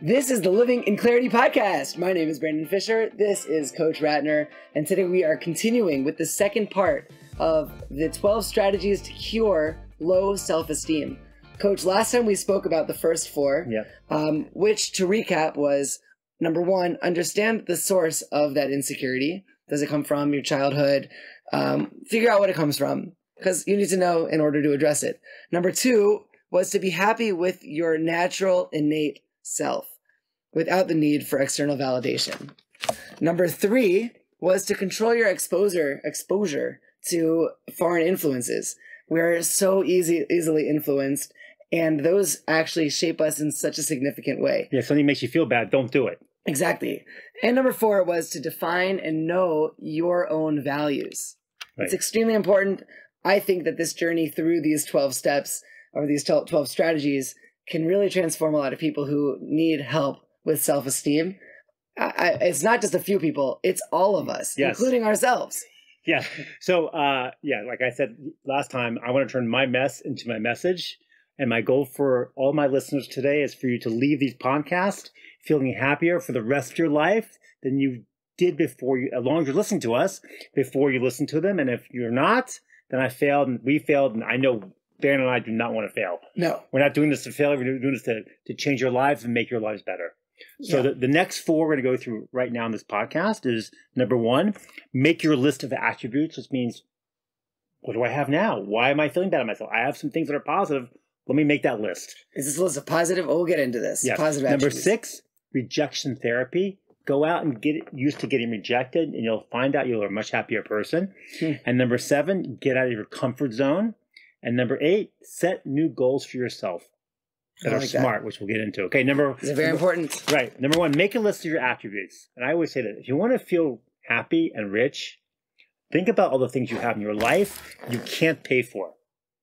This is the Living in Clarity podcast. My name is Brandon Fisher. This is Coach Ratner. And today we are continuing with the second part of the 12 strategies to cure low self-esteem. Coach, last time we spoke about the first four, which to recap was, number one, understand the source of that insecurity. Does it come from your childhood? Figure out what it comes from, because you need to know in order to address it. Number two was to be happy with your natural, innate self without the need for external validation. Number three was to control your exposure to foreign influences. We're so easily influenced, and those actually shape us in such a significant way. Yeah, something makes you feel bad, don't do it. Exactly. And number four was to define and know your own values. Right. It's extremely important. I think that this journey through these 12 steps or these 12 strategies can really transform a lot of people who need help with self-esteem. It's not just a few people, it's all of us, including ourselves. Yeah. So, like I said last time, I want to turn my mess into my message. And my goal for all my listeners today is for you to leave these podcasts feeling happier for the rest of your life than you did before you, as long as you're listening to us, before you listen to them. And if you're not, then I failed and we failed. And I know Dan and I do not want to fail. No. We're not doing this to fail. We're doing this to change your lives and make your lives better. So the next four we're going to go through right now in this podcast is, number one, make your list of attributes, which means, what do I have now? Why am I feeling bad about myself? I have some things that are positive. Let me make that list. Is this list of positive? Oh, we'll get into this. Yes. Positive Number attributes. 6, rejection therapy. Go out and get used to getting rejected, and you'll find out you're a much happier person. And number 7, get out of your comfort zone. And number 8, set new goals for yourself that are smart, which we'll get into. Okay, It's very important. Right. Number 1, make a list of your attributes. And I always say that if you want to feel happy and rich, think about all the things you have in your life you can't pay for.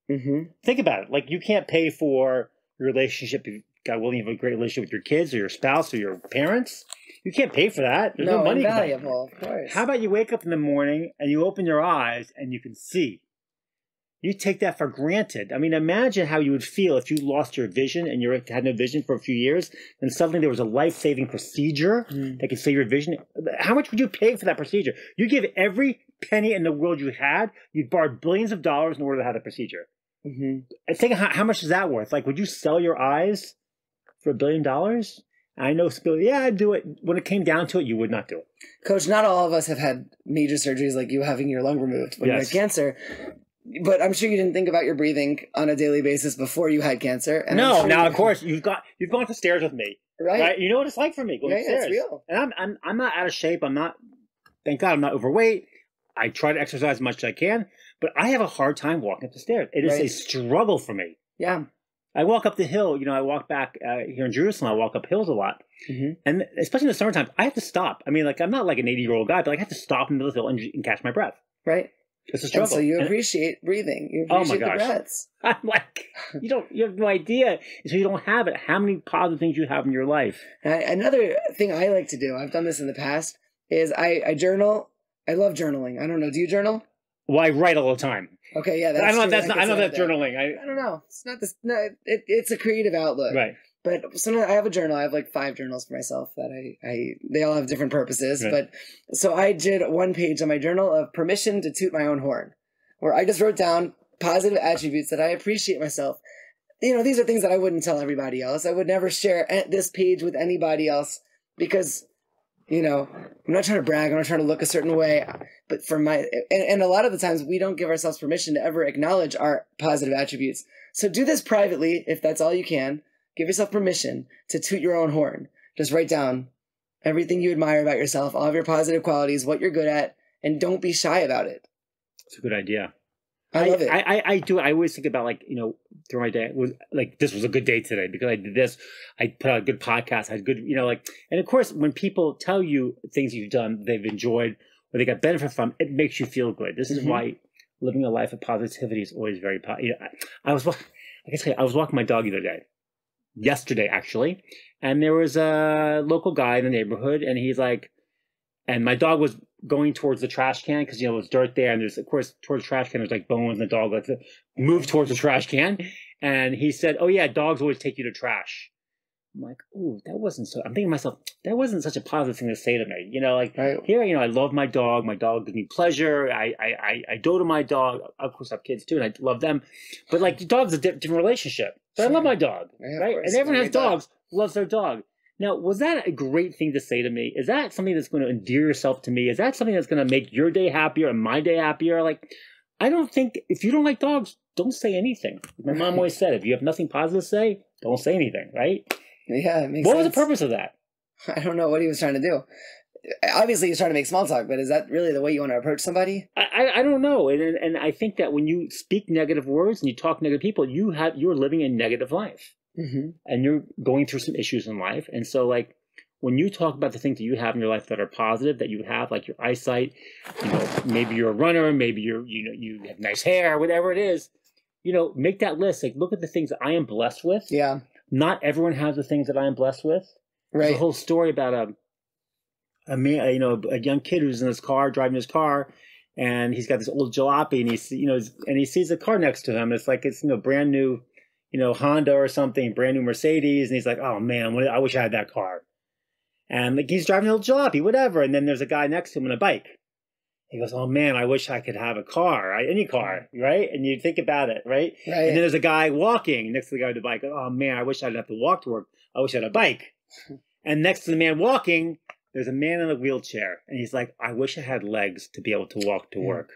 Think about it. Like, you can't pay for your relationship. God willing, you have a great relationship with your kids or your spouse or your parents. You can't pay for that. There's no money. Invaluable, of course. How about you wake up in the morning and you open your eyes and you can see? You take that for granted. I mean, imagine how you would feel if you lost your vision and you had no vision for a few years, and suddenly there was a life-saving procedure that could save your vision. How much would you pay for that procedure? You give every penny in the world you had, you'd borrow billions of dollars in order to have the procedure. And think how much is that worth? Like, would you sell your eyes for $1 billion? I know some people, I'd do it. When it came down to it, you would not do it. Coach, not all of us have had major surgeries like you having your lung removed when you had cancer. But I'm sure you didn't think about your breathing on a daily basis before you had cancer. And no, now of course you've gone to stairs with me, right? You know what it's like for me going upstairs. It's real. And I'm not out of shape. Thank God, I'm not overweight. I try to exercise as much as I can, but I have a hard time walking up the stairs. It is a struggle for me. Yeah. I walk up the hill. I walk back here in Jerusalem. I walk up hills a lot, and especially in the summertime, I have to stop. I mean, like, I'm not like an 80-year-old guy, but I have to stop in the middle of the hill and catch my breath. Right. It's a struggle. And so you appreciate breathing. You appreciate the breaths. I'm like, you have no idea. So you don't have it. How many positive things you have in your life? Another thing I like to do, I've done this in the past, is I journal. I love journaling. I don't know. Do you journal? Well, I write all the time. Okay, yeah, that's I know true. I know that's journaling. I don't know. It's not this. No, it's a creative outlook. Right. But sometimes I have a journal. I have like 5 journals for myself that they all have different purposes. Right. But so I did one page on my journal of permission to toot my own horn, where I just wrote down positive attributes that I appreciate myself. These are things that I wouldn't tell everybody else. I would never share this page with anybody else because, I'm not trying to brag. I'm not trying to look a certain way. But and a lot of the times we don't give ourselves permission to ever acknowledge our positive attributes. So do this privately if that's all you can. Give yourself permission to toot your own horn. Just write down everything you admire about yourself, all of your positive qualities, what you're good at, and don't be shy about it. It's a good idea. I love it. I do. I always think about, through my day, this was a good day today because I did this. I put out a good podcast. I had good, and of course, when people tell you things you've done, they've enjoyed, or they got benefit from, it makes you feel good. This is why living a life of positivity is always very positive. I was walking my dog the other day. Yesterday, actually, and there was a local guy in the neighborhood, and he's like, and my dog was going towards the trash can because there's dirt there, and there's, of course, towards the trash can there's like bones, and the dog like to move towards the trash can, and he said, "Oh yeah, dogs always take you to trash." I'm like, ooh, that wasn't so. I'm thinking to myself, that wasn't such a positive thing to say to me. You know, like Right. here, you know, I love my dog. My dog gives me pleasure. I dote on my dog. Of course, I have kids too, and I love them. But like, the dog's a different relationship. But Sure. I love my dog, Yeah, right? course. And everyone has Great dog. dogs, loves their dog. Now, was that a great thing to say to me? Is that something that's going to endear yourself to me? Is that something that's going to make your day happier and my day happier? Like, I don't think, if you don't like dogs, don't say anything. My mom always said, if you have nothing positive to say, don't say anything, right? Yeah, it makes What sense. was the purpose of that? I don't know what he was trying to do. Obviously, he's trying to make small talk, but is that really the way you want to approach somebody? I don't know. And I think that when you speak negative words and you talk to negative people, you're living a negative life. Mm-hmm. And you're going through some issues in life. And so, like, when you talk about the things that you have in your life that are positive, that you have, like your eyesight, you know, maybe you're a runner, maybe you have nice hair, whatever it is, you know, make that list. Like, look at the things that I am blessed with. Yeah. Not everyone has the things that I am blessed with. Right. There's a whole story about a young kid who's in his car, driving his car, and he's got this old jalopy, and he sees a car next to him. It's like, it's, brand new, Honda or something, brand new Mercedes. And he's like, oh man, I wish I had that car. And like, he's driving a little jalopy, whatever. And then there's a guy next to him on a bike. He goes, oh man, I wish I could have a car, right? Any car, right? And you think about it, right? Right. And then there's a guy walking next to the guy with the bike. Oh man, I wish I didn't have to walk to work. I wish I had a bike. And next to the man walking, there's a man in a wheelchair. And he's like, I wish I had legs to be able to walk to work.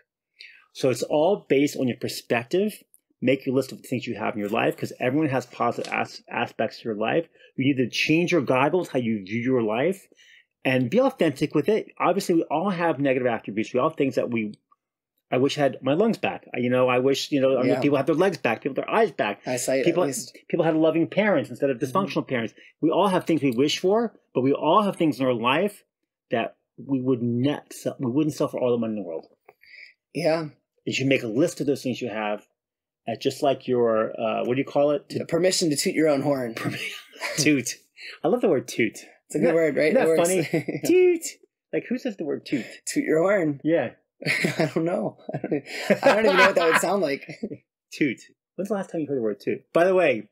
So it's all based on your perspective. Make your list of the things you have in your life, because everyone has positive aspects to your life. You need to change your goggles, how you view your life, and be authentic with it. Obviously, we all have negative attributes. We all have things that I wish I had my lungs back. I wish, people have their legs back, people have their eyes back. Eyesight, people, at least. People had loving parents instead of dysfunctional parents. We all have things we wish for, but we all have things in our life that we wouldn't sell for all the money in the world. Yeah. You should make a list of those things you have. Just like your, what do you call it? The permission to toot your own horn. Toot. I love the word toot. It's a good word, right? Isn't that funny? Toot. Like, who says the word toot? Toot your horn. Yeah. I don't know. I don't even know what that would sound like. Toot. When's the last time you heard the word toot? By the way,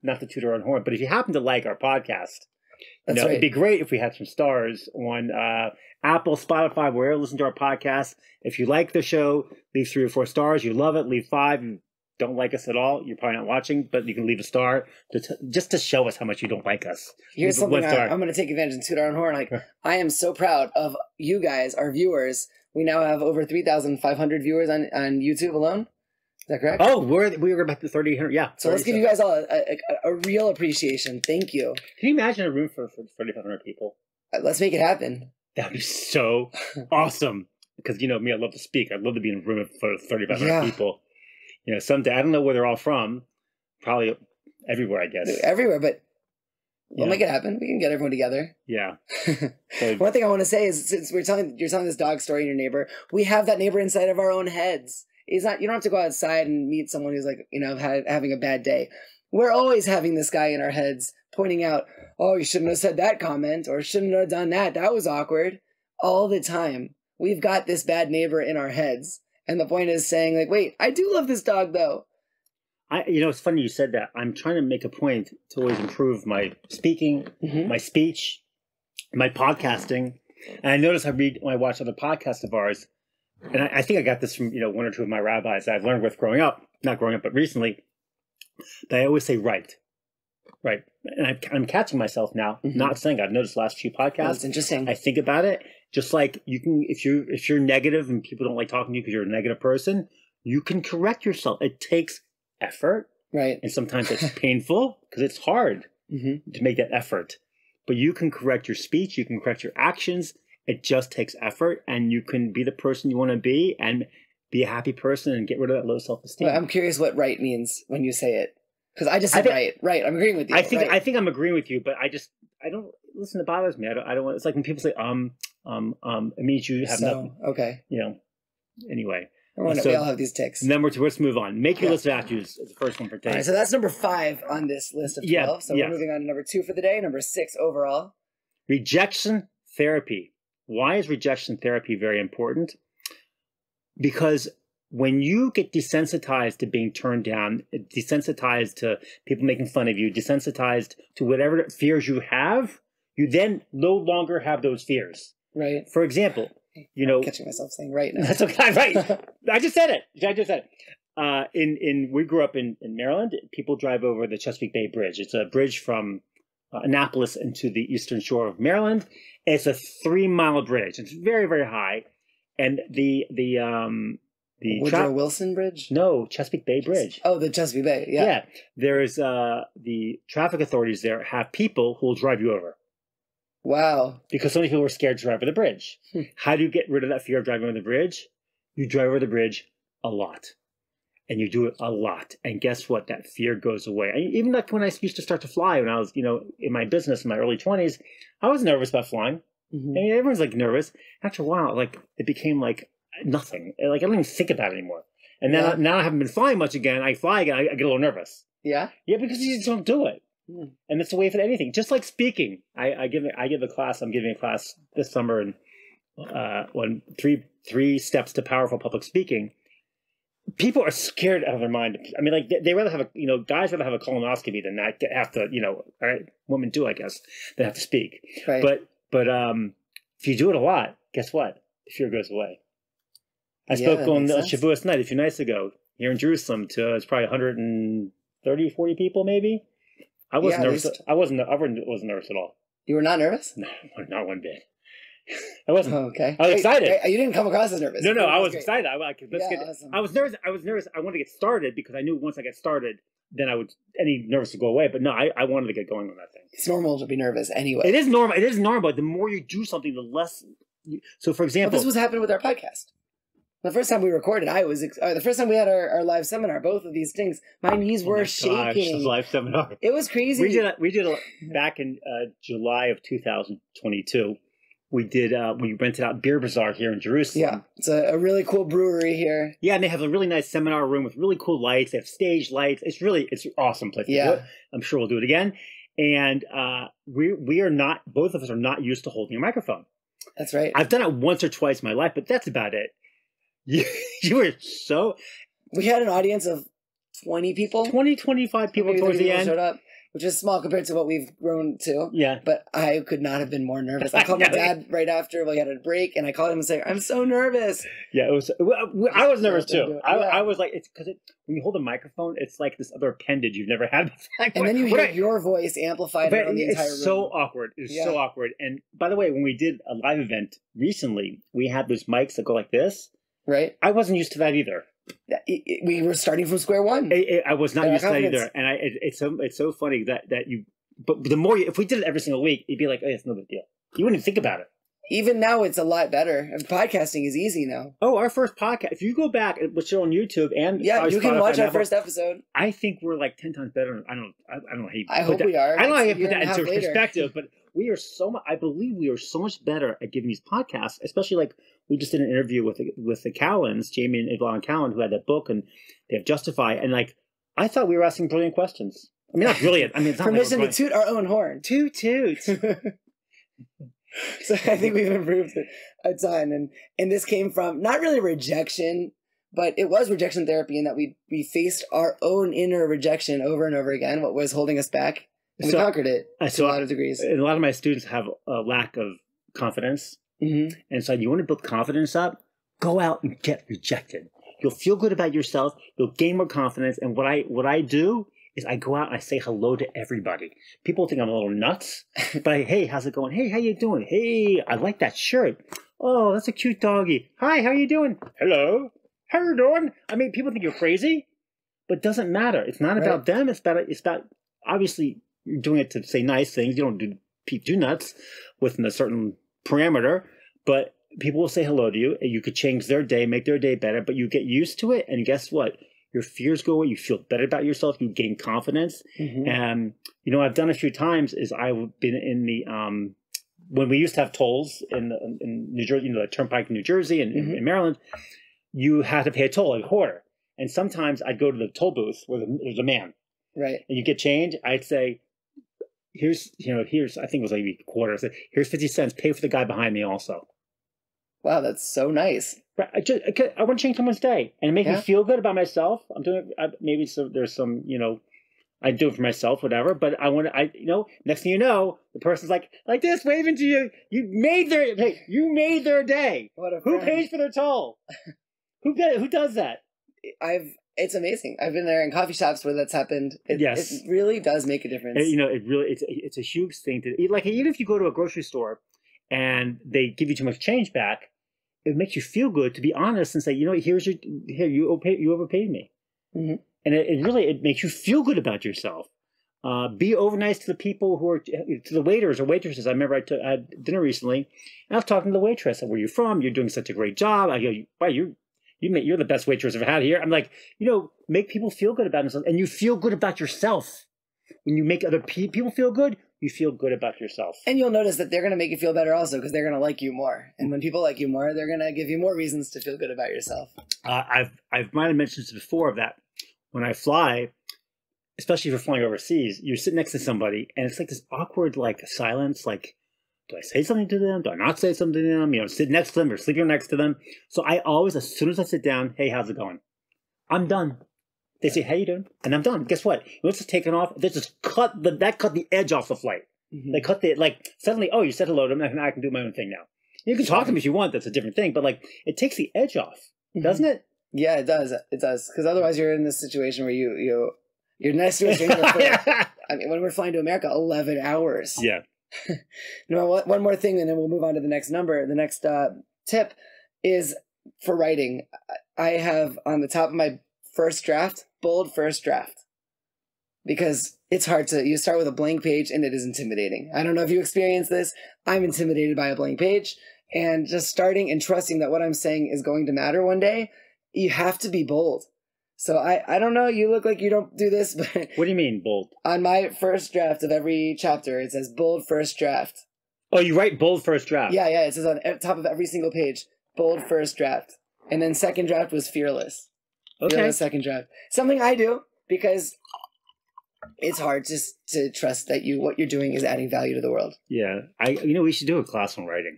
not to toot our own horn, but if you happen to like our podcast, That's right. It'd be great if we had some stars on Apple, Spotify, wherever you listen to our podcast. If you like the show, leave 3 or 4 stars. You love it, leave 5. You don't like us at all, you're probably not watching, but you can leave a star just to show us how much you don't like us. Here's something I'm going to take advantage and toot our own horn. Like, I am so proud of you guys, our viewers. We now have over 3,500 viewers on YouTube alone. Is that correct? Oh, we were about to 3,800. Yeah. So let's give you guys all a real appreciation. Thank you. Can you imagine a room for 3,500 people? Let's make it happen. That'd be so awesome. Because me, I love to speak. I'd love to be in a room for 3,500 people. Someday, I don't know where they're all from. Probably everywhere, I guess. Everywhere, but we'll make it happen. We can get everyone together. Yeah. One thing I want to say is, since you're telling this dog story in your neighbor, we have that neighbor inside of our own heads. You don't have to go outside and meet someone who's like, having a bad day. We're always having this guy in our heads pointing out, oh, you shouldn't have said that comment, or shouldn't have done that. That was awkward. All the time. We've got this bad neighbor in our heads. And the point is saying, like, wait, I do love this dog, though. It's funny you said that. I'm trying to make a point to always improve my speaking, my speech, my podcasting. And I notice when I watch other podcasts of ours, and I think I got this from, 1 or 2 of my rabbis that I've learned with growing up, not growing up, but recently, that I always say right. Right. And I'm catching myself now, not saying I've noticed the last few podcasts. That's interesting. I think about it. Just like you can, if you're negative and people don't like talking to you because you're a negative person, you can correct yourself. It takes effort. Right. And sometimes it's painful because it's hard to make that effort. But you can correct your speech. You can correct your actions. It just takes effort, and you can be the person you want to be and be a happy person and get rid of that low self-esteem. Well, I'm curious what right means when you say it. Because I just said right. Right. I'm agreeing with you. I think I'm agreeing with you, but I don't listen. It bothers me. I don't want. It's like when people say it means you have nothing. Okay. Anyway. We all have these tics. Let's move on. Make your list of attributes is the first one for today. All right, so that's number 5 on this list of 12. So we're moving on to number 2 for the day. Number 6 overall. Rejection therapy. Why is rejection therapy very important? Because when you get desensitized to being turned down, desensitized to people making fun of you, desensitized to whatever fears you have, you then no longer have those fears. Right. For example, I'm catching myself saying right now. That's okay. Right. I just said it. We grew up in Maryland. People drive over the Chesapeake Bay Bridge. It's a bridge from Annapolis into the eastern shore of Maryland. It's a 3-mile bridge. It's very, very high. And the Woodrow Wilson Bridge? No, Chesapeake Bay Bridge. Oh, the Chesapeake Bay. Yeah. Yeah. There's the traffic authorities there have people who will drive you over. Wow. Because so many people were scared to drive over the bridge. How do you get rid of that fear of driving over the bridge? You drive over the bridge a lot. And you do it a lot. And guess what? That fear goes away. Even like when I used to start to fly, when I was, in my business in my early 20s, I was nervous about flying. Mm-hmm. I mean, everyone's like nervous. After a while, like it became like nothing. Like I don't even think about it anymore. And now I haven't been flying much again. I fly again. I get a little nervous. Yeah? Yeah, because you just don't do it. Mm. And that's the way for anything. Just like speaking. I give a class. I'm giving a class this summer and on three steps to powerful public speaking. People are scared out of their mind. I mean, like they rather have guys rather have a colonoscopy than not have to, all right, women too, I guess, they have to speak. Right. But if you do it a lot, guess what? The fear goes away. I spoke on Shavuos night a few nights ago here in Jerusalem to it's probably 130, 40 people maybe. I wasn't nervous. I wasn't nervous at all. You were not nervous? No, not one bit. I wasn't. Oh, okay. I was excited. You didn't come across as nervous. No, I was excited. Awesome. I was nervous. I wanted to get started because I knew once I got started, then any nervous would go away. But no, I wanted to get going on that thing. It's normal to be nervous anyway. It is normal. It is normal. The more you do something, the less. So, for example, this was happening with our podcast. The first time we recorded, the first time we had our live seminar, both of these things, my knees were shaking. Gosh, live seminar. It was crazy. We did back in July of 2022. We rented out Beer Bazaar here in Jerusalem. Yeah, it's a really cool brewery here. Yeah, and they have a really nice seminar room with really cool lights. They have stage lights. It's an awesome place to do it. I'm sure we'll do it again. And we are not, both of us are not used to holding a microphone. That's right. I've done it once or twice in my life, but that's about it. You were so... We had an audience of 20 people. 25 people towards the end. Showed up, which is small compared to what we've grown to. Yeah. But I could not have been more nervous. I called my dad right after we had a break, and I called him and said, I'm so nervous. Yeah, I was nervous too. I was like, it's because when you hold a microphone, it's like this other appendage you've never had before. And then you hear your voice amplified around the entire room. It's so awkward. It's so awkward. And by the way, when we did a live event recently, we had those mics that go like this. Right. I wasn't used to that either. We were starting from square one. I was not used to that either. And it's so funny that you, but the more if we did it every single week, you'd be like, oh, it's no big deal. You wouldn't even think about it. Even now, it's a lot better. Podcasting is easy now. Oh, our first podcast. If you go back, which are on YouTube and you can watch our first episode. I think we're like 10 times better. I don't know how you. I hope we are. I don't know how you put that into perspective, but we are I believe we are so much better at giving these podcasts, especially like we just did an interview with the Cowans, Jamie and Yvonne Cowan, who had that book, and they have Justify, and like I thought we were asking brilliant questions. I mean, not brilliant. I mean, it's not permission to toot our own horn. Toot toot. So I think we've improved it a ton, and this came from not really rejection, but it was rejection therapy in that we faced our own inner rejection over and over again, what was holding us back, and we conquered it to a lot of degrees. And a lot of my students have a lack of confidence, and so you want to build confidence up, go out and get rejected. You'll feel good about yourself. You'll gain more confidence. And what I do is I go out and I say hello to everybody. People think I'm a little nuts, but hey, how's it going? Hey, how you doing? Hey, I like that shirt. Oh, that's a cute doggy. Hi, how you doing? Hello. How you doing? I mean, people think you're crazy, but it doesn't matter. It's not about them. It's about obviously you're doing it to say nice things. You don't do nuts within a certain parameter, but people will say hello to you, and you could change their day, make their day better, but you get used to it, and guess what? Your fears go away. You feel better about yourself. You gain confidence. And, I've done a few times is I've been in the, when we used to have tolls in New Jersey, the Turnpike in New Jersey and in Maryland, you had to pay a toll, a quarter. And sometimes I'd go to the toll booth where there's a man. Right. And you get change. I'd say, here's, I think it was like a quarter. I said, here's 50 cents. Pay for the guy behind me also. Wow, that's so nice. Right, I want to change someone's day and make me feel good about myself. I'm doing maybe there's some, I do it for myself, whatever. But next thing you know, the person's like this, waving to you. You made their day. What a Who friend. pays for their toll? Who does that? It's amazing. I've been there in coffee shops where that's happened. Yes. It really does make a difference. It's a huge thing to like. Even if you go to a grocery store and they give you too much change back, it makes you feel good to be honest and say, you overpaid me. Mm-hmm. And it makes you feel good about yourself. Be over nice to the people to the waiters or waitresses. I remember I had dinner recently, and I was talking to the waitress. Where are you from? You're doing such a great job. I go, wow, you're the best waitress I've ever had here. I'm like, make people feel good about themselves, and you feel good about yourself. When you make other people feel good, you feel good about yourself. And you'll notice that they're going to make you feel better also because they're going to like you more. And when people like you more, they're going to give you more reasons to feel good about yourself. I might have mentioned this before of that. When I fly, especially if you're flying overseas, you sit next to somebody and it's like this awkward silence. Like, do I say something to them? Do I not say something to them? Sit next to them or sleep next to them. So I always, as soon as I sit down, hey, how's it going? I'm done. They say, how you doing? And I'm done. Guess what? Once it's taken off, they just cut the edge off the flight. Mm-hmm. They cut suddenly, oh, you said hello to them, and I can do my own thing now. You can talk to them if you want. That's a different thing. But it takes the edge off, doesn't it? Yeah, it does. It does. Because otherwise you're in this situation where you're next to a stranger for, when we're flying to America, 11 hours. Yeah. One more thing, and then we'll move on to the next number. The next tip is for writing. I have on the top of my first draft, bold first draft. Because it's hard you start with a blank page and it is intimidating. I don't know if you experience this. I'm intimidated by a blank page. And just starting and trusting that what I'm saying is going to matter one day, you have to be bold. So I don't know, you look like you don't do this, but... What do you mean, bold? On my first draft of every chapter, it says bold first draft. Oh, you write bold first draft? Yeah, it says on top of every single page, bold first draft. And then second draft was fearless. Okay. Fearless second draft. Something I do, because it's hard to trust that what you're doing is adding value to the world. Yeah. We should do a class on writing.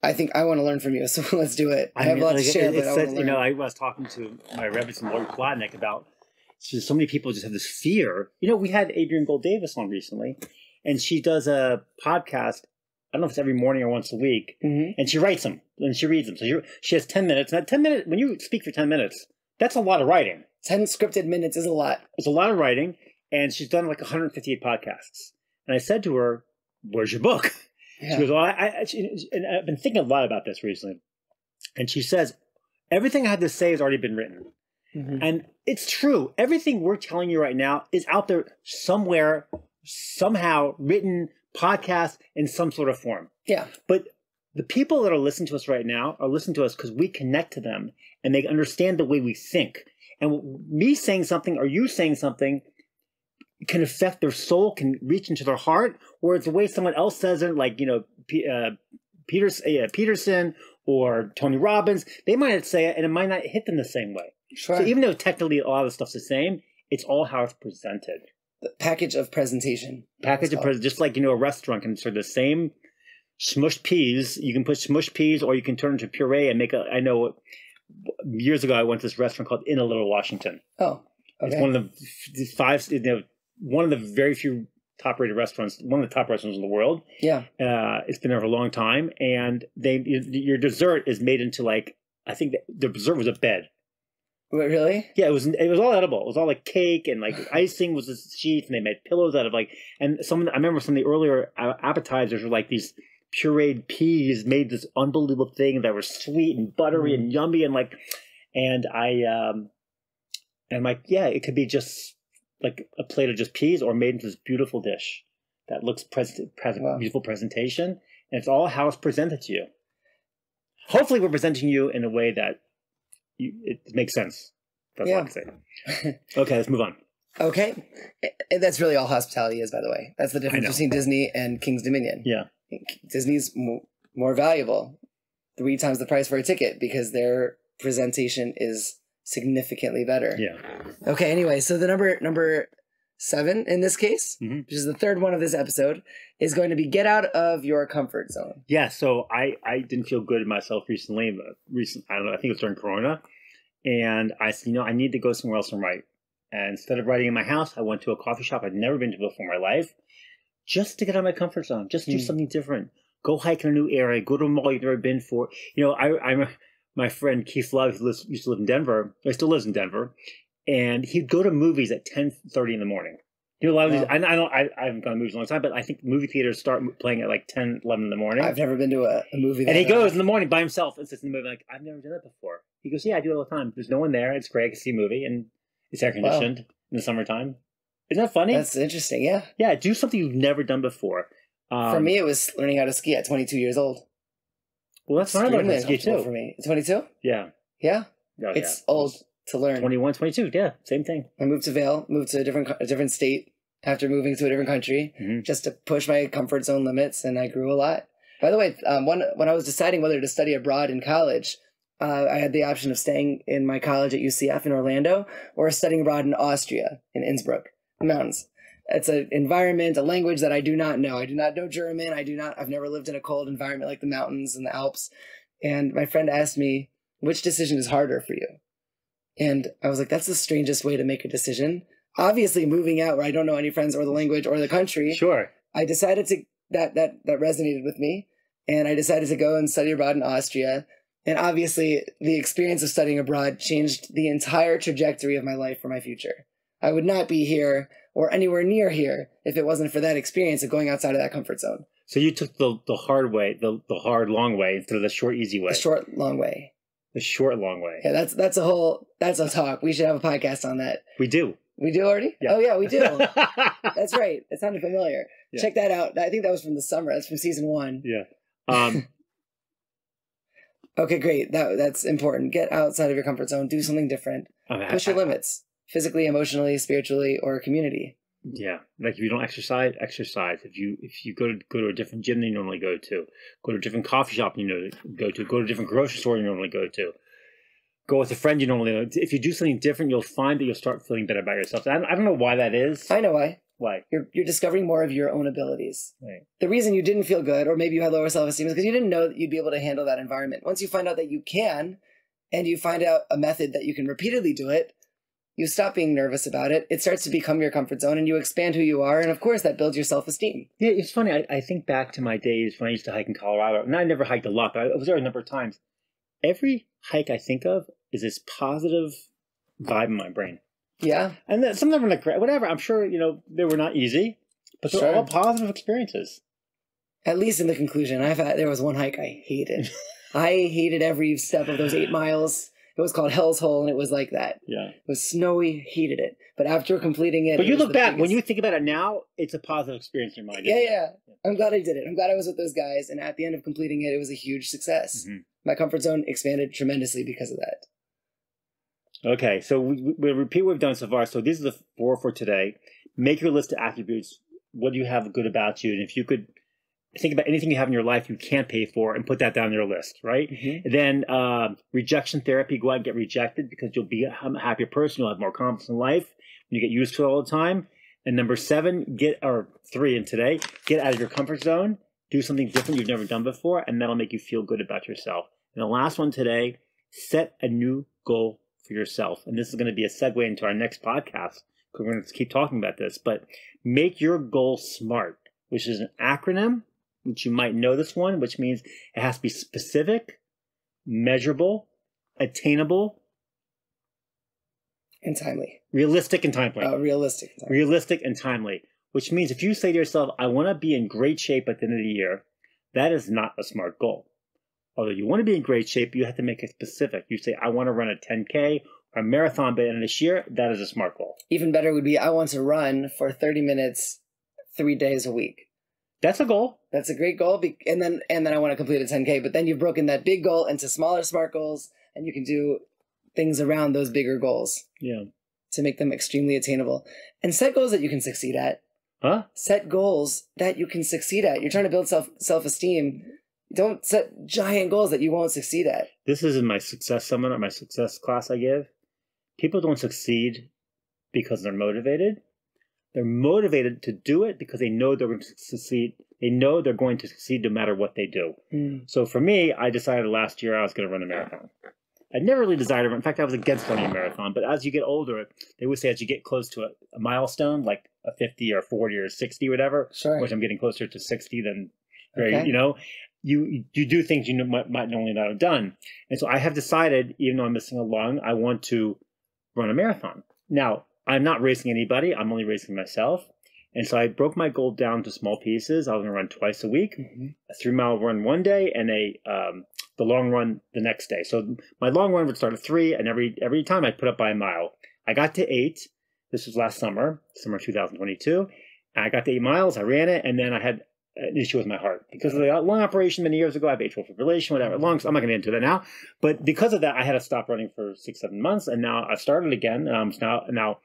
I think I want to learn from you, so let's do it. I have a lot to share, but I want to learn. I was talking to my Rebbe, Lord Plotnick, about so many people just have this fear. We had Adrienne Gold Davis on recently, and she does a podcast. I don't know if it's every morning or once a week, and she writes them and she reads them. So she has 10 minutes. Now, 10 minutes, when you speak for 10 minutes, that's a lot of writing. 10 scripted minutes is a lot. It's a lot of writing, and she's done 158 podcasts. And I said to her, "Where's your book?" Yeah. She goes, well, and I've been thinking a lot about this recently. And she says, everything I had to say has already been written. Mm-hmm. And it's true. Everything we're telling you right now is out there somewhere, somehow, written, podcast in some sort of form. Yeah. But the people that are listening to us right now are listening to us because we connect to them and they understand the way we think. And me saying something or you saying something can affect their soul, can reach into their heart, or it's the way someone else says it, Peterson or Tony Robbins. They might say it, and it might not hit them the same way. Sure. So even though technically a lot of the stuff's the same, it's all how it's presented. The package of presentation. Just like a restaurant can serve the same smushed peas. You can put smushed peas, or you can turn it into puree and make a. I know years ago I went to this restaurant called In a Little Washington. Oh, okay. It's one of the five. One of the very few top-rated restaurants, one of the top restaurants in the world. Yeah. It's been there for a long time, and your dessert is made into I think the dessert was a bed. Wait, really? Yeah, it was all edible. It was all cake and icing was this sheets, and they made pillows out of and I remember some of the earlier appetizers were these pureed peas made this unbelievable thing that were sweet and buttery and yummy and it could be just a plate of just peas or made into this beautiful dish that looks wow. Beautiful presentation. And it's all how it's presented to you. Hopefully we're presenting you in a way that it makes sense. That's what I'm saying. Okay, let's move on. Okay. That's really all hospitality is, by the way. That's the difference between Disney and King's Dominion. Yeah. Disney's more valuable, 3 times the price for a ticket because their presentation is significantly better. Yeah. Okay, anyway, so the number 7 in this case, which is the third one of this episode, is going to be get out of your comfort zone. Yeah, so I didn't feel good in myself recently. I don't know, I think it was during Corona. And I said, I need to go somewhere else and write. And instead of writing in my house, I went to a coffee shop I'd never been to before in my life, just to get out of my comfort zone, just do something different. Go hike in a new area, go to a mall you've never been for. My friend Keith Love, who used to live in Denver, he still lives in Denver, and he'd go to movies at 10:30 in the morning. A lot of these, I haven't gone to movies in a long time, but I think movie theaters start playing at like 10, 11 in the morning. I've never been to a movie. And he goes in the morning by himself and sits in the movie like, I've never done that before. He goes, yeah, I do it all the time. There's no one there. It's great. I can see a movie, and it's air conditioned in the summertime. Isn't that funny? That's interesting, yeah. Yeah, do something you've never done before. For me, it was learning how to ski at 22 years old. Well, that's fine. I ski too. For me. 22? Yeah. Yeah? Oh, it's old to learn. 21, 22, yeah, same thing. I moved to Vail, moved to a different state after moving to a different country, just to push my comfort zone limits, and I grew a lot. By the way, when I was deciding whether to study abroad in college, I had the option of staying in my college at UCF in Orlando or studying abroad in Austria, in Innsbruck, the mountains. It's an environment, a language that I do not know. I do not know German. I've never lived in a cold environment like the mountains and the Alps. And my friend asked me, which decision is harder for you? And I was like, that's the strangest way to make a decision. Obviously, moving out where I don't know any friends or the language or the country. Sure. I decided that resonated with me. And I decided to go and study abroad in Austria. And obviously, the experience of studying abroad changed the entire trajectory of my life for my future. I would not be here or anywhere near here if it wasn't for that experience of going outside of that comfort zone. So you took the hard way, the hard, long way instead of the short, easy way. The short, long way. The short, long way. Yeah, that's a talk. We should have a podcast on that. We do. We do already? Yeah. Oh, yeah, we do. That's right. It sounded familiar. Yeah. Check that out. I think that was from the summer. That's from season 1. Yeah. Okay, great. That's important. Get outside of your comfort zone. Do something different. Push your limits. Physically, emotionally, spiritually, or community. Yeah. Like if you don't exercise. If you go to a different gym than you normally go to a different coffee shop you go to a different grocery store you normally go to, go with a friend you normally know. If you do something different, you'll find that you'll start feeling better about yourself. I don't know why that is. I know why. Why? You're discovering more of your own abilities. Right. The reason you didn't feel good, or maybe you had lower self-esteem, is because you didn't know that you'd be able to handle that environment. Once you find out that you can, and you find out a method that you can repeatedly do it, you stop being nervous about it. It starts to become your comfort zone, and you expand who you are, and of course that builds your self-esteem. Yeah, it's funny. I think back to my days when I used to hike in Colorado, and I never hiked a lot, but I was there a number of times. Every hike I think of is this positive vibe in my brain. Yeah. And then some of them are like, whatever. I'm sure, they were not easy, but they're all positive experiences. At least in the conclusion. There was one hike I hated. I hated every step of those 8 miles. It was called Hell's Hole, and it was like that. Yeah. It was snowy, hated it. But after completing it... But you look back, when you think about it now, it's a positive experience in your mind. Yeah. I'm glad I did it. I'm glad I was with those guys, and at the end of completing it, it was a huge success. Mm-hmm. My comfort zone expanded tremendously because of that. Okay, so we'll repeat what we've done so far. So these are the 4 for today. Make your list of attributes. What do you have good about you? And if you could think about anything you have in your life you can't pay for and put that down your list, right? Mm-hmm. Then rejection therapy, go out and get rejected because you'll be a happier person. You'll have more confidence in life when you get used to it all the time. And number 7, 3 in today, get out of your comfort zone. Do something different you've never done before, and that'll make you feel good about yourself. And the last one today, set a new goal for yourself. And this is going to be a segue into our next podcast because we're going to keep talking about this. But make your goal SMART, which is an acronym, which you might know this one, which means it has to be specific, measurable, attainable, and timely. Realistic and timely. Realistic and timely. Which means if you say to yourself, I want to be in great shape at the end of the year, that is not a SMART goal. Although you want to be in great shape, you have to make it specific. You say, I want to run a 10K or a marathon by the end of this year. That is a SMART goal. Even better would be, I want to run for 30 minutes, 3 days a week. That's a goal. That's a great goal. And then I want to complete a 10K. But then you've broken that big goal into smaller SMART goals, and you can do things around those bigger goals. Yeah. To make them extremely attainable. And set goals that you can succeed at. Huh? Set goals that you can succeed at. You're trying to build self-esteem. Don't set giant goals that you won't succeed at. This is in my success seminar, my success class I give. People don't succeed because they're motivated. They're motivated to do it because they know they're going to succeed. They know they're going to succeed no matter what they do. So for me, I decided last year I was going to run a marathon. I never really desired to run. In fact, I was against running a marathon. But as you get older, they would say as you get close to a milestone, like a 50 or 40 or 60 or whatever, which I'm getting closer to 60 than, you do things you might normally not have done. And so I have decided, even though I'm missing a lung, I want to run a marathon. Now, I'm not racing anybody. I'm only racing myself. And so I broke my goal down to small pieces. I was going to run twice a week, a 3-mile run one day, and the long run the next day. So my long run would start at 3, and every time I'd put up by a mile. I got to 8. This was last summer 2022. And I got to 8 miles. I ran it, and then I had an issue with my heart because of the lung operation many years ago. I have atrial fibrillation, whatever. Lungs. I'm not going to get into that now. But because of that, I had to stop running for 6-7 months, and now I've started again. Now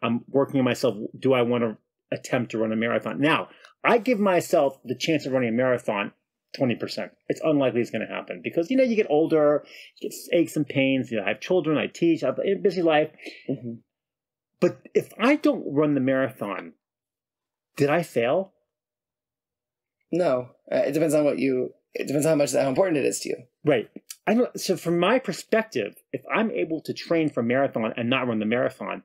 I'm working on myself. Do I want to attempt to run a marathon? Now, I give myself the chance of running a marathon 20%. It's unlikely it's going to happen because, you get older, you get aches and pains. I have children, I teach, I have a busy life. But if I don't run the marathon, did I fail? No. It depends on it depends on how important it is to you. Right. So from my perspective, if I'm able to train for a marathon and not run the marathon,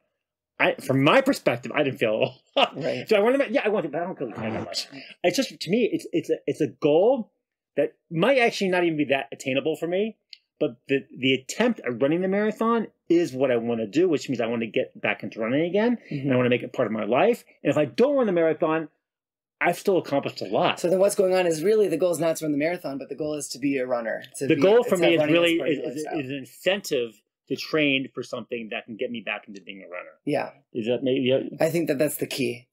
from my perspective, I didn't fail at all. Right. So I want to, I want to, but I don't really care that much. It's just, to me, it's a goal that might actually not even be that attainable for me. But the attempt at running the marathon is what I want to do, which means I want to get back into running again, and I want to make it part of my life. And if I don't run the marathon, I've still accomplished a lot. So then what's going on is really the goal is not to run the marathon, but the goal is to be a runner. The goal for me is really is an incentive to train for something that can get me back into being a runner. Yeah. Is that maybe? I think that's the key.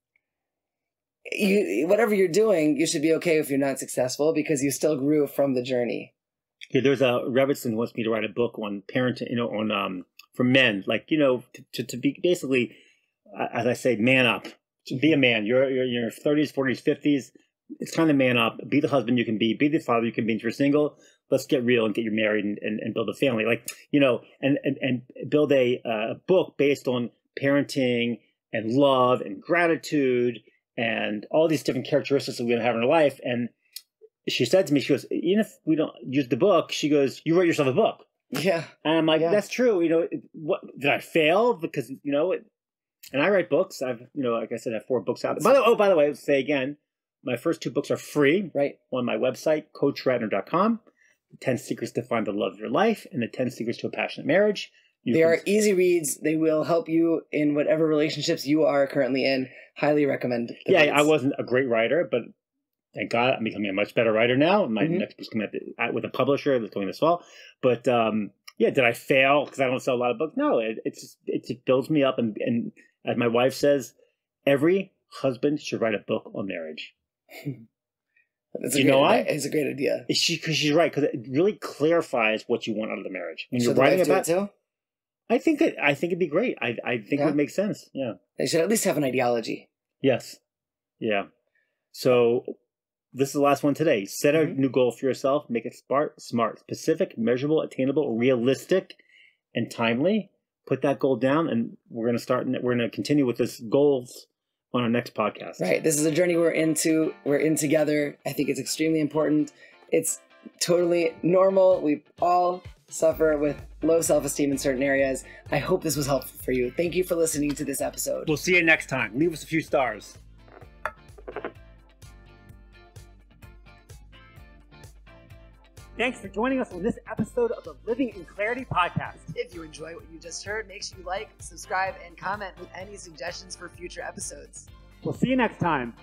Whatever you're doing, you should be okay if you're not successful because you still grew from the journey. Yeah, there's a Rebbitzin who wants me to write a book on parenting, for men, like, to be basically, as I say, man up. To be a man. You're in your 30s, 40s, 50s. It's time to man up. Be the husband you can be. Be the father you can be. If you're single, let's get real and get you married and build a family. And build a book based on parenting and love and gratitude and all these different characteristics that we're going to have in our life. And she said to me, she goes, even if we don't use the book, she goes, you wrote yourself a book. Yeah. And I'm like, that's true. What did I fail? Because, and I write books. I've, like I said, I have 4 books out. By the way, let's say again, my first 2 books are free on my website, coachradner.com. 10 Secrets to Find the Love of Your Life and the 10 Secrets to a Passionate Marriage. They are easy reads. They will help you in whatever relationships you are currently in. Highly recommend. I wasn't a great writer, but thank God I'm becoming a much better writer now. My next book's coming out with a publisher that's going this fall. But did I fail because I don't sell a lot of books? No, it builds me up. And as my wife says, every husband should write a book on marriage. It's a great idea. Because she's right, because it really clarifies what you want out of the marriage. When you're writing about it too? I think it'd be great. I think it would make sense. Yeah. They should at least have an ideology. Yes. Yeah. So this is the last one today. Set a new goal for yourself. Make it smart, specific, measurable, attainable, realistic, and timely. Put that goal down, and we're going to continue with this goals on our next podcast. Right. This is a journey we're in together. I think it's extremely important. It's totally normal. We all suffer with low self-esteem in certain areas. I hope this was helpful for you. Thank you for listening to this episode. We'll see you next time. Leave us a few stars. Thanks for joining us on this episode of the Living in Clarity podcast. If you enjoy what you just heard, make sure you like, subscribe, and comment with any suggestions for future episodes. We'll see you next time.